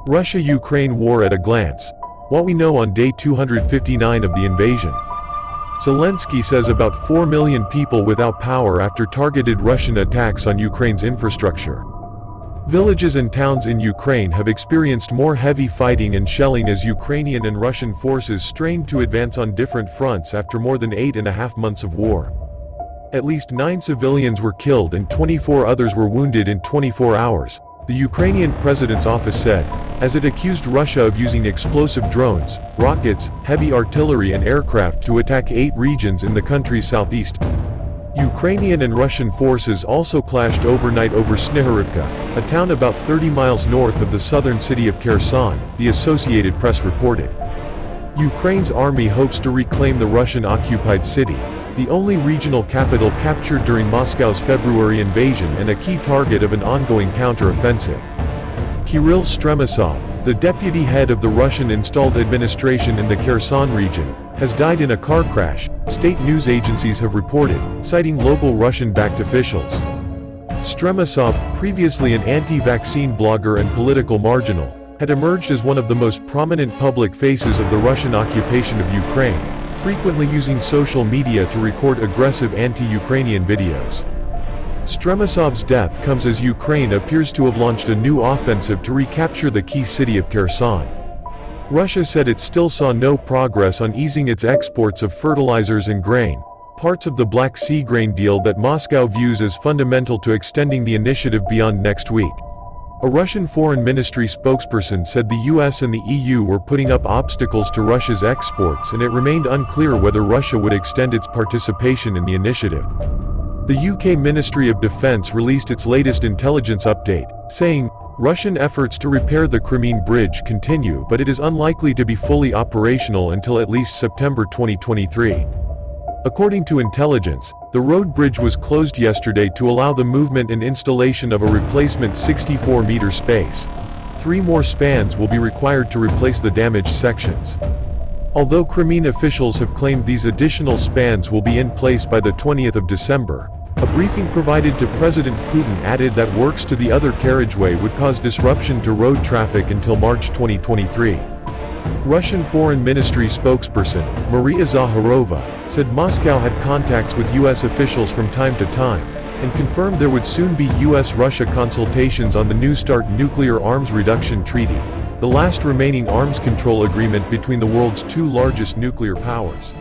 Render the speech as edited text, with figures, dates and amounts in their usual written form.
Russia-Ukraine war at a glance. What we know on day 259 of the invasion. Zelensky says about 4 million people without power after targeted Russian attacks on Ukraine's infrastructure. Villages and towns in Ukraine have experienced more heavy fighting and shelling as Ukrainian and Russian forces strained to advance on different fronts after more than 8.5 months of war. At least 9 civilians were killed and 24 others were wounded in 24 hours, the Ukrainian president's office said, as it accused Russia of using explosive drones, rockets, heavy artillery and aircraft to attack 8 regions in the country's southeast. Ukrainian and Russian forces also clashed overnight over Snihorivka, a town about 30 miles north of the southern city of Kherson, the Associated Press reported. Ukraine's army hopes to reclaim the Russian-occupied city, the only regional capital captured during Moscow's February invasion and a key target of an ongoing counter-offensive. Kirill Stremisov, the deputy head of the Russian-installed administration in the Kherson region, has died in a car crash, state news agencies have reported, citing local Russian-backed officials. Stremisov, previously an anti-vaccine blogger and political marginal, had emerged as one of the most prominent public faces of the Russian occupation of Ukraine, frequently using social media to record aggressive anti-Ukrainian videos. Stremisov's death comes as Ukraine appears to have launched a new offensive to recapture the key city of Kherson. Russia said it still saw no progress on easing its exports of fertilizers and grain, parts of the Black Sea grain deal that Moscow views as fundamental to extending the initiative beyond next week. A Russian Foreign Ministry spokesperson said the US and the EU were putting up obstacles to Russia's exports and it remained unclear whether Russia would extend its participation in the initiative. The UK Ministry of Defense released its latest intelligence update, saying, Russian efforts to repair the Crimean bridge continue but it is unlikely to be fully operational until at least September 2023. According to intelligence, the road bridge was closed yesterday to allow the movement and installation of a replacement 64-meter space. 3 more spans will be required to replace the damaged sections. Although Crimean officials have claimed these additional spans will be in place by the 20th of December, a briefing provided to President Putin added that works to the other carriageway would cause disruption to road traffic until March 2023. Russian Foreign Ministry spokesperson, Maria Zakharova, said Moscow had contacts with U.S. officials from time to time, and confirmed there would soon be U.S.-Russia consultations on the New START nuclear arms reduction treaty, the last remaining arms control agreement between the world's 2 largest nuclear powers.